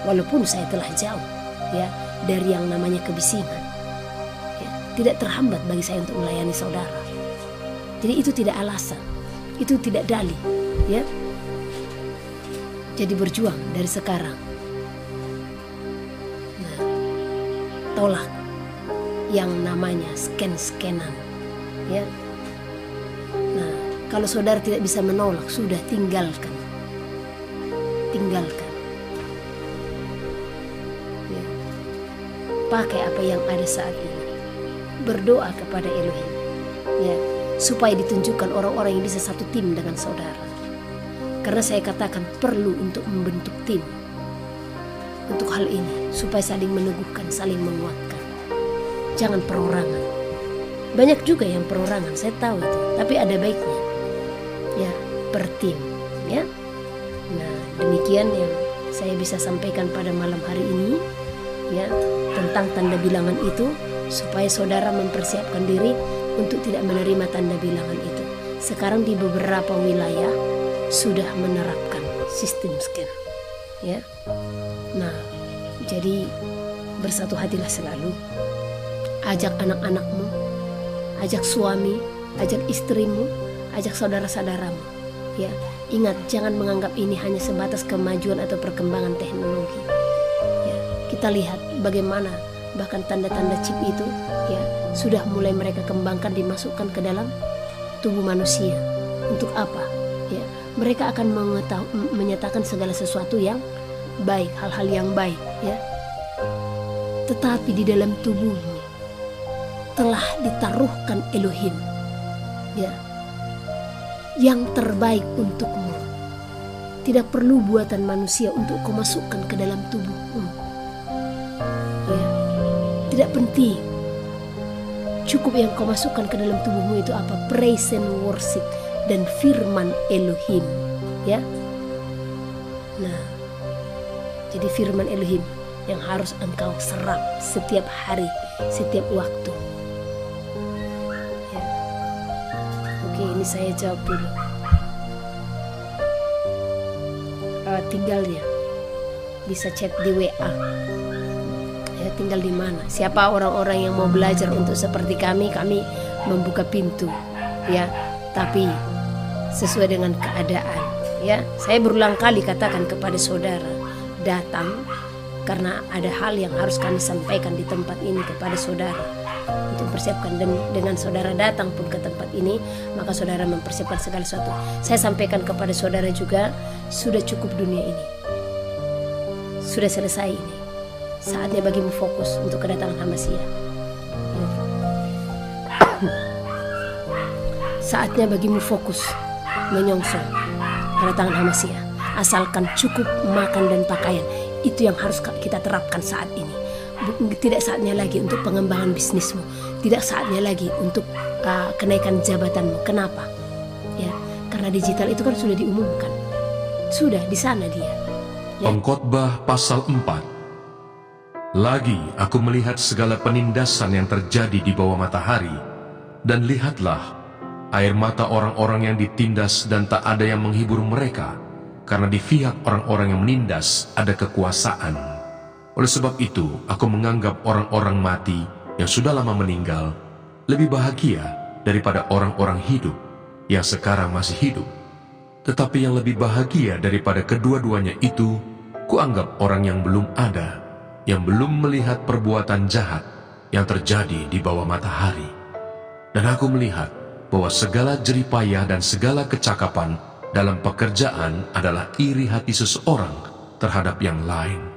walaupun saya telah jauh ya dari yang namanya kebisingan. Ya, tidak terhambat bagi saya untuk melayani saudara. Jadi itu tidak alasan, itu tidak dalih. Ya, jadi berjuang dari sekarang. Nah, tolak yang namanya scan-scanan. Ya. Nah, kalau saudara tidak bisa menolak, sudah tinggalkan. Tinggalkan. Ya. Pakai apa yang ada saat ini. Berdoa kepada Elohim. Ya, supaya ditunjukkan orang-orang yang bisa satu tim dengan saudara. Karena saya katakan perlu untuk membentuk tim. Untuk hal ini, supaya saling meneguhkan, saling menguatkan. Jangan perorangan. Banyak juga yang perorangan, saya tahu itu. Tapi ada baiknya. Ya, per tim. Ya. Nah, demikian yang saya bisa sampaikan pada malam hari ini. Ya, tentang tanda bilangan itu. Supaya saudara mempersiapkan diri untuk tidak menerima tanda bilangan itu. Sekarang di beberapa wilayah sudah menerapkan sistem scan. Ya. Nah, jadi bersatu hatilah selalu. Ajak anak-anakmu, ajak suami, ajak istrimu, ajak saudara-saudaramu. Ya, ingat jangan menganggap ini hanya sebatas kemajuan atau perkembangan teknologi. Ya, kita lihat bagaimana bahkan tanda-tanda chip itu ya sudah mulai mereka kembangkan, dimasukkan ke dalam tubuh manusia. Untuk apa? Ya, mereka akan menyatakan segala sesuatu yang baik, hal-hal yang baik. Ya, tetapi di dalam tubuhmu telah ditaruhkan Elohim, ya, yang terbaik untukmu. Tidak perlu buatan manusia untuk kau masukkan ke dalam tubuhmu. Ya, tidak penting. Cukup yang kau masukkan ke dalam tubuhmu itu apa? Praise and worship dan firman Elohim. Ya. Nah, jadi firman Elohim yang harus engkau serap setiap hari, setiap waktu. Oke, ini saya jawab dulu. Tinggalnya bisa chat di WA. Ya, tinggal di mana? Siapa orang-orang yang mau belajar untuk seperti kami membuka pintu. Ya, tapi sesuai dengan keadaan. Ya, saya berulang kali katakan kepada saudara, datang karena ada hal yang harus kami sampaikan di tempat ini kepada saudara. Untuk mempersiapkan dengan saudara datang pun ke tempat ini, maka saudara mempersiapkan segala sesuatu. Saya sampaikan kepada saudara juga, sudah cukup dunia ini, sudah selesai ini. Saatnya bagimu fokus untuk kedatangan Hamasia. Saatnya bagimu fokus menyongsong kedatangan Hamasia. Asalkan cukup makan dan pakaian, itu yang harus kita terapkan saat ini. Tidak saatnya lagi untuk pengembangan bisnismu, tidak saatnya lagi untuk kenaikan jabatanmu. Kenapa? Ya, karena digital itu kan sudah diumumkan, sudah di sana dia. Ya. Pengkhotbah pasal 4. Lagi aku melihat segala penindasan yang terjadi di bawah matahari, dan lihatlah air mata orang-orang yang ditindas dan tak ada yang menghibur mereka, karena di pihak orang-orang yang menindas ada kekuasaan. Oleh sebab itu, aku menganggap orang-orang mati yang sudah lama meninggal lebih bahagia daripada orang-orang hidup yang sekarang masih hidup. Tetapi yang lebih bahagia daripada kedua-duanya itu, kuanggap orang yang belum ada, yang belum melihat perbuatan jahat yang terjadi di bawah matahari. Dan aku melihat bahwa segala jerih payah dan segala kecakapan dalam pekerjaan adalah iri hati seseorang terhadap yang lain.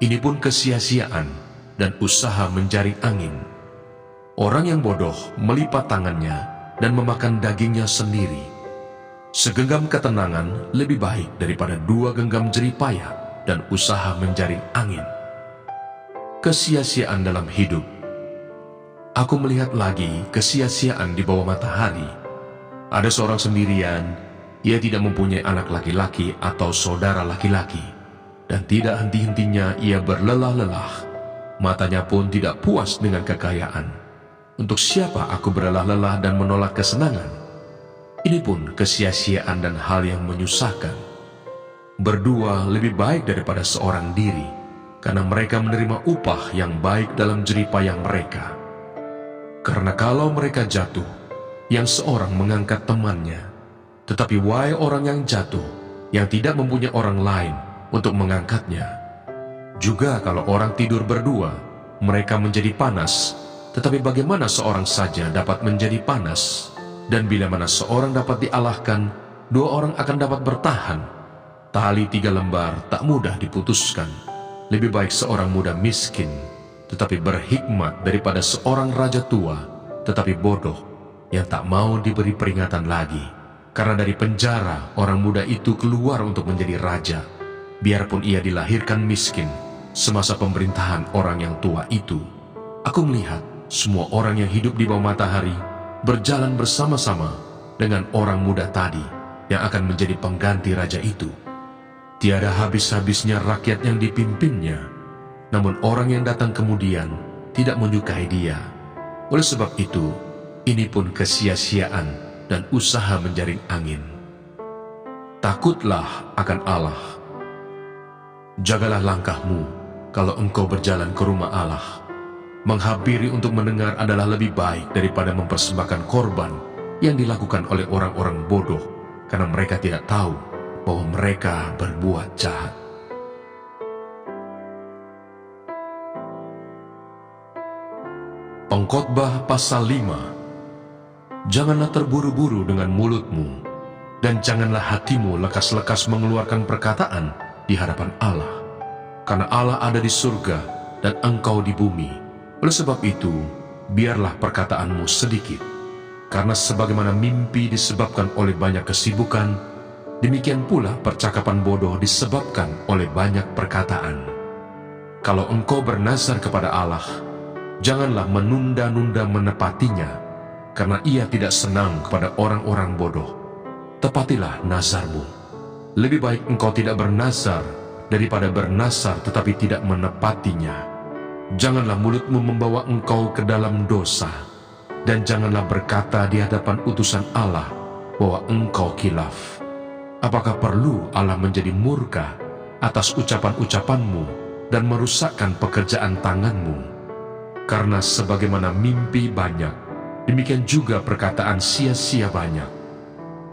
Ini pun kesia-siaan dan usaha menjaring angin. Orang yang bodoh melipat tangannya dan memakan dagingnya sendiri. Segenggam ketenangan lebih baik daripada 2 genggam jerih payah dan usaha menjaring angin. Kesia-siaan dalam hidup. Aku melihat lagi kesia-siaan di bawah matahari. Ada seorang sendirian, ia tidak mempunyai anak laki-laki atau saudara laki-laki. Dan tidak henti-hentinya ia berlelah-lelah. Matanya pun tidak puas dengan kekayaan. Untuk siapa aku berlelah-lelah dan menolak kesenangan? Ini pun kesia-siaan dan hal yang menyusahkan. Berdua lebih baik daripada seorang diri, karena mereka menerima upah yang baik dalam jeripayah mereka. Karena kalau mereka jatuh, yang seorang mengangkat temannya, tetapi wahai orang yang jatuh, yang tidak mempunyai orang lain untuk mengangkatnya. Juga kalau orang tidur berdua, mereka menjadi panas, tetapi bagaimana seorang saja dapat menjadi panas? Dan bila mana seorang dapat dialahkan, dua orang akan dapat bertahan. Tali 3 lembar tak mudah diputuskan. Lebih baik seorang muda miskin, tetapi berhikmat, daripada seorang raja tua, tetapi bodoh, yang tak mau diberi peringatan lagi. Karena dari penjara, orang muda itu keluar untuk menjadi raja, biarpun ia dilahirkan miskin. Semasa pemerintahan orang yang tua itu, aku melihat semua orang yang hidup di bawah matahari berjalan bersama-sama dengan orang muda tadi yang akan menjadi pengganti raja itu. Tiada habis-habisnya rakyat yang dipimpinnya, namun orang yang datang kemudian tidak menyukai dia. Oleh sebab itu, ini pun kesia-siaan dan usaha menjaring angin. Takutlah akan Allah. Jagalah langkahmu kalau engkau berjalan ke rumah Allah. Menghampiri untuk mendengar adalah lebih baik daripada mempersembahkan korban yang dilakukan oleh orang-orang bodoh, karena mereka tidak tahu bahwa mereka berbuat jahat. Pengkhotbah pasal 5. Janganlah terburu-buru dengan mulutmu, dan janganlah hatimu lekas-lekas mengeluarkan perkataan di hadapan Allah. Karena Allah ada di surga dan engkau di bumi. Oleh sebab itu, biarlah perkataanmu sedikit. Karena sebagaimana mimpi disebabkan oleh banyak kesibukan, demikian pula percakapan bodoh disebabkan oleh banyak perkataan. Kalau engkau bernazar kepada Allah, janganlah menunda-nunda menepatinya, karena ia tidak senang kepada orang-orang bodoh. Tepatilah nazarmu. Lebih baik engkau tidak bernazar daripada bernazar tetapi tidak menepatinya. Janganlah mulutmu membawa engkau ke dalam dosa, dan janganlah berkata di hadapan utusan Allah bahwa engkau khilaf. Apakah perlu Allah menjadi murka atas ucapan-ucapanmu dan merusakkan pekerjaan tanganmu? Karena sebagaimana mimpi banyak, demikian juga perkataan sia-sia banyak.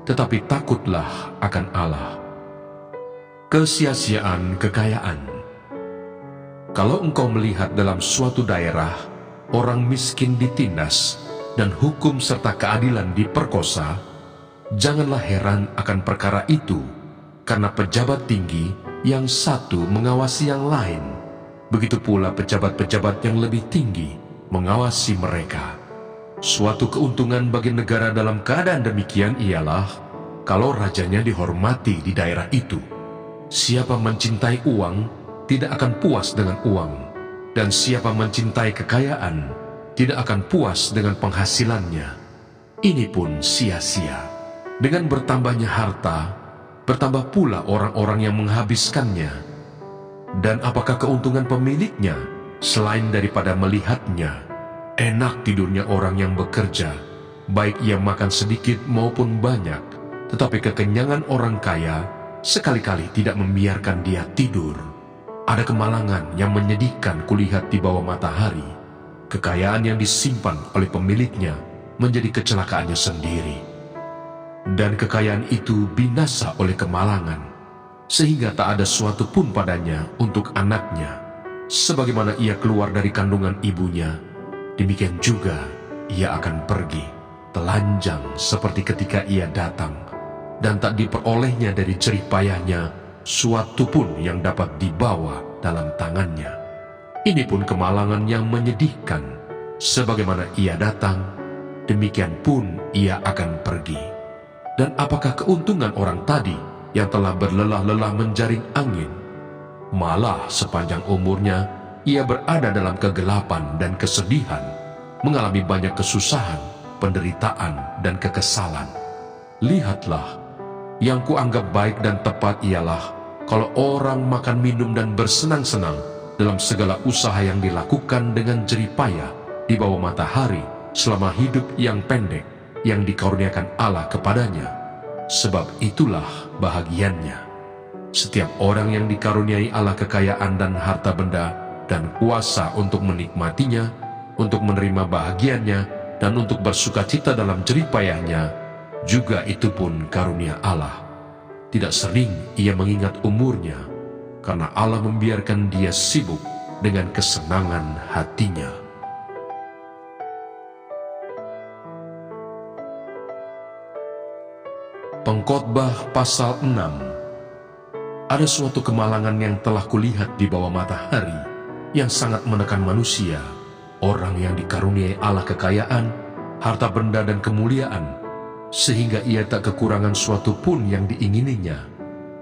Tetapi takutlah akan Allah. Kesia-siaan kekayaan. Kalau engkau melihat dalam suatu daerah orang miskin ditindas dan hukum serta keadilan diperkosa, janganlah heran akan perkara itu, karena pejabat tinggi yang satu mengawasi yang lain. Begitu pula pejabat-pejabat yang lebih tinggi mengawasi mereka. Suatu keuntungan bagi negara dalam keadaan demikian ialah kalau rajanya dihormati di daerah itu. Siapa mencintai uang tidak akan puas dengan uang, dan siapa mencintai kekayaan tidak akan puas dengan penghasilannya. Ini pun sia-sia. Dengan bertambahnya harta, bertambah pula orang-orang yang menghabiskannya. Dan apakah keuntungan pemiliknya selain daripada melihatnya? Enak tidurnya orang yang bekerja, baik ia makan sedikit maupun banyak, tetapi kekenyangan orang kaya sekali-kali tidak membiarkan dia tidur. Ada kemalangan yang menyedihkan kulihat di bawah matahari. Kekayaan yang disimpan oleh pemiliknya menjadi kecelakaannya sendiri. Dan kekayaan itu binasa oleh kemalangan, sehingga tak ada suatu pun padanya untuk anaknya. Sebagaimana ia keluar dari kandungan ibunya, demikian juga ia akan pergi, telanjang seperti ketika ia datang, dan tak diperolehnya dari jerih payahnya suatu pun yang dapat dibawa dalam tangannya. Ini pun kemalangan yang menyedihkan. Sebagaimana ia datang, demikian pun ia akan pergi. Dan apakah keuntungan orang tadi yang telah berlelah-lelah menjaring angin? Malah sepanjang umurnya ia berada dalam kegelapan dan kesedihan, mengalami banyak kesusahan, penderitaan, dan kekesalan. Lihatlah, yang kuanggap baik dan tepat ialah kalau orang makan minum dan bersenang-senang, dalam segala usaha yang dilakukan dengan jerih payah di bawah matahari selama hidup yang pendek yang dikaruniakan Allah kepadanya. Sebab itulah bahagiannya. Setiap orang yang dikaruniai Allah kekayaan dan harta benda dan kuasa untuk menikmatinya, untuk menerima bahagiannya, dan untuk bersukacita dalam jerih payahnya, juga itu pun karunia Allah. Tidak sering ia mengingat umurnya, karena Allah membiarkan dia sibuk dengan kesenangan hatinya. Pengkhotbah pasal 6. Ada suatu kemalangan yang telah kulihat di bawah matahari, yang sangat menekan manusia, orang yang dikaruniai Allah kekayaan, harta benda dan kemuliaan, sehingga ia tak kekurangan suatu pun yang diingininya.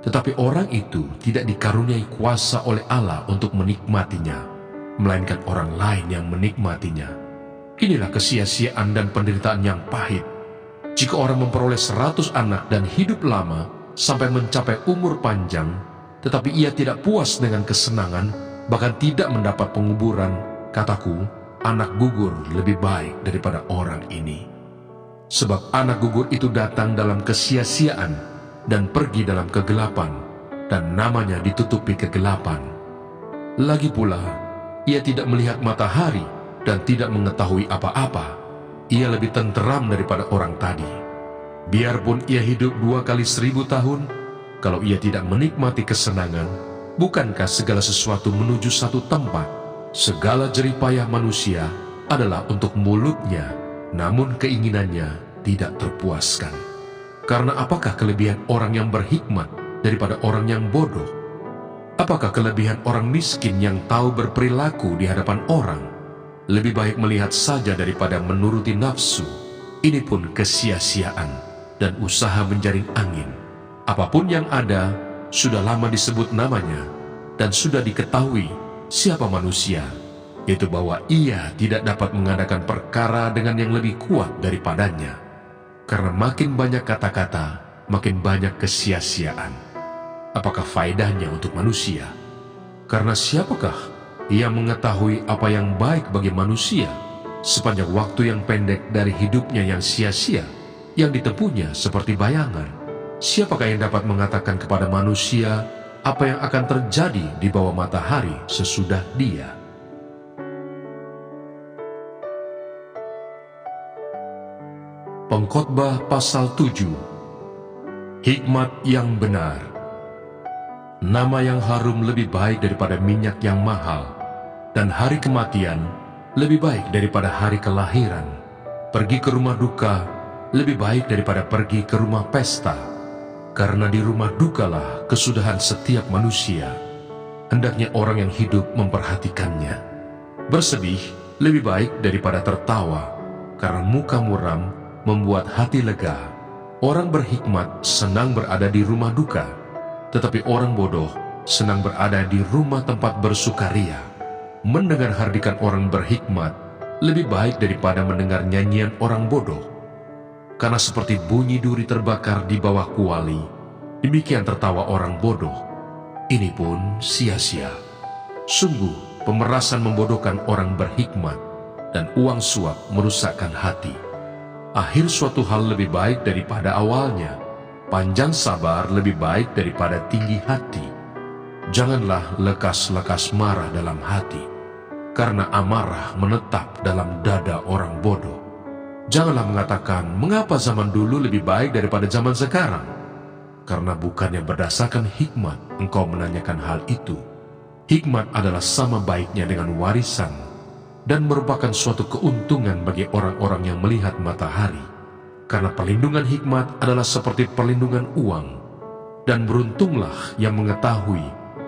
Tetapi orang itu tidak dikaruniai kuasa oleh Allah untuk menikmatinya, melainkan orang lain yang menikmatinya. Inilah kesia-siaan dan penderitaan yang pahit. Jika orang memperoleh 100 anak dan hidup lama sampai mencapai umur panjang, tetapi ia tidak puas dengan kesenangan, bahkan tidak mendapat penguburan, kataku, anak gugur lebih baik daripada orang ini. Sebab anak gugur itu datang dalam kesia-siaan dan pergi dalam kegelapan, dan namanya ditutupi kegelapan. Lagi pula, ia tidak melihat matahari dan tidak mengetahui apa-apa. Ia lebih tenteram daripada orang tadi. Biarpun ia hidup 2 kali 1000 tahun, kalau ia tidak menikmati kesenangan, bukankah segala sesuatu menuju satu tempat? Segala jerih payah manusia adalah untuk mulutnya, namun keinginannya tidak terpuaskan. Karena apakah kelebihan orang yang berhikmat daripada orang yang bodoh? Apakah kelebihan orang miskin yang tahu berperilaku di hadapan orang? Lebih baik melihat saja daripada menuruti nafsu. Ini pun kesia-siaan dan usaha menjaring angin. Apapun yang ada, sudah lama disebut namanya, dan sudah diketahui siapa manusia, yaitu bahwa ia tidak dapat mengadakan perkara dengan yang lebih kuat daripadanya. Karena makin banyak kata-kata, makin banyak kesia-siaan. Apakah faedahnya untuk manusia? Karena siapakah ia mengetahui apa yang baik bagi manusia sepanjang waktu yang pendek dari hidupnya yang sia-sia, yang ditempuhnya seperti bayangan? Siapakah yang dapat mengatakan kepada manusia apa yang akan terjadi di bawah matahari sesudah dia? Pengkhotbah pasal 7. Hikmat yang benar. Nama yang harum lebih baik daripada minyak yang mahal, dan hari kematian lebih baik daripada hari kelahiran. Pergi ke rumah duka lebih baik daripada pergi ke rumah pesta, karena di rumah dukalah kesudahan setiap manusia. Hendaknya orang yang hidup memperhatikannya. Bersedih lebih baik daripada tertawa, karena muka muram membuat hati lega. Orang berhikmat senang berada di rumah duka, tetapi orang bodoh senang berada di rumah tempat bersukaria. Mendengar hardikan orang berhikmat lebih baik daripada mendengar nyanyian orang bodoh. Karena seperti bunyi duri terbakar di bawah kuali, demikian tertawa orang bodoh. Ini pun sia-sia. Sungguh pemerasan membodohkan orang berhikmat, dan uang suap merusakkan hati. Akhir suatu hal lebih baik daripada awalnya. Panjang sabar lebih baik daripada tinggi hati. Janganlah lekas-lekas marah dalam hati, karena amarah menetap dalam dada orang bodoh. Janganlah mengatakan, mengapa zaman dulu lebih baik daripada zaman sekarang? Karena bukannya berdasarkan hikmat engkau menanyakan hal itu. Hikmat adalah sama baiknya dengan warisan, dan merupakan suatu keuntungan bagi orang-orang yang melihat matahari. Karena perlindungan hikmat adalah seperti perlindungan uang, dan beruntunglah yang mengetahui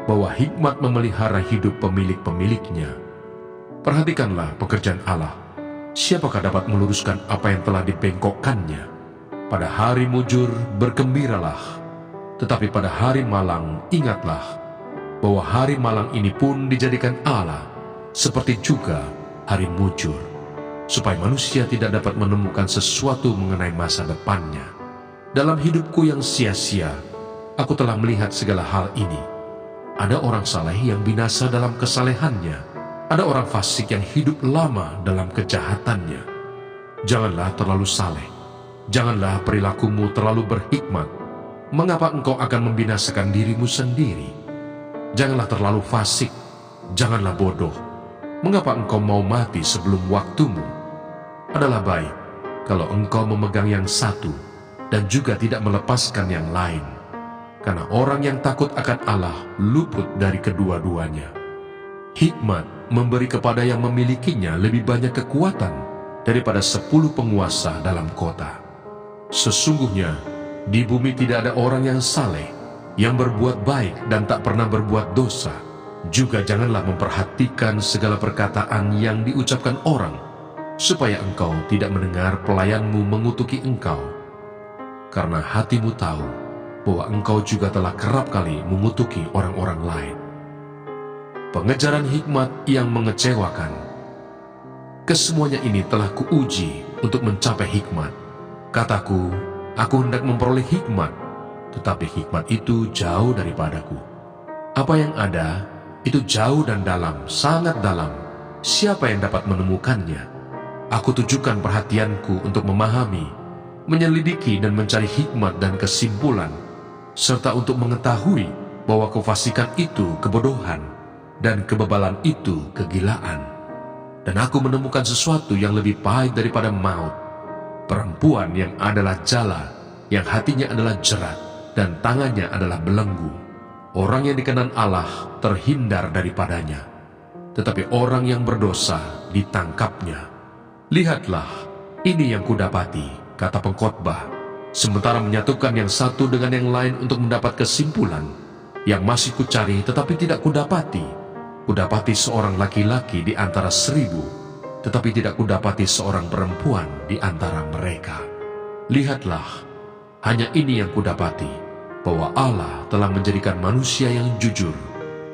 bahwa hikmat memelihara hidup pemilik-pemiliknya. Perhatikanlah pekerjaan Allah. Siapakah dapat meluruskan apa yang telah dibengkokkannya? Pada hari mujur bergembiralah, tetapi pada hari malang ingatlah bahwa hari malang ini pun dijadikan Allah, seperti juga hari mujur, supaya manusia tidak dapat menemukan sesuatu mengenai masa depannya. Dalam hidupku yang sia-sia, aku telah melihat segala hal ini. Ada orang saleh yang binasa dalam kesalehannya. Ada orang fasik yang hidup lama dalam kejahatannya. Janganlah terlalu saleh. Janganlah perilakumu terlalu berhikmat. Mengapa engkau akan membinasakan dirimu sendiri? Janganlah terlalu fasik. Janganlah bodoh. Mengapa engkau mau mati sebelum waktumu? Adalah baik kalau engkau memegang yang satu dan juga tidak melepaskan yang lain. Karena orang yang takut akan Allah luput dari kedua-duanya. Hikmat memberi kepada yang memilikinya lebih banyak kekuatan daripada 10 penguasa dalam kota. Sesungguhnya di bumi tidak ada orang yang saleh, yang berbuat baik dan tak pernah berbuat dosa. Juga janganlah memperhatikan segala perkataan yang diucapkan orang, supaya engkau tidak mendengar pelayanmu mengutuki engkau. Karena hatimu tahu bahwa engkau juga telah kerap kali mengutuki orang-orang lain. Pengejaran hikmat yang mengecewakan. Kesemuanya ini telah kuuji untuk mencapai hikmat. Kataku, aku hendak memperoleh hikmat, tetapi hikmat itu jauh daripadaku. Apa yang ada, itu jauh dan dalam, sangat dalam. Siapa yang dapat menemukannya? Aku tujukan perhatianku untuk memahami, menyelidiki dan mencari hikmat dan kesimpulan, serta untuk mengetahui bahwa kefasikan itu kebodohan dan kebebalan itu kegilaan. Dan aku menemukan sesuatu yang lebih pahit daripada maut, perempuan yang adalah jala, yang hatinya adalah jerat, dan tangannya adalah belenggu. Orang yang dikenan Allah terhindar daripadanya, tetapi orang yang berdosa ditangkapnya. Lihatlah, ini yang kudapati, kata pengkhotbah, sementara menyatukan yang satu dengan yang lain untuk mendapat kesimpulan. Yang masih kucari tetapi tidak kudapati. Kudapati seorang laki-laki di antara 1000, tetapi tidak kudapati seorang perempuan di antara mereka. Lihatlah, hanya ini yang kudapati, bahwa Allah telah menjadikan manusia yang jujur,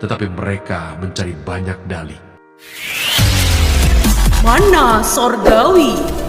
tetapi mereka mencari banyak dalih. Mana Sorgawi.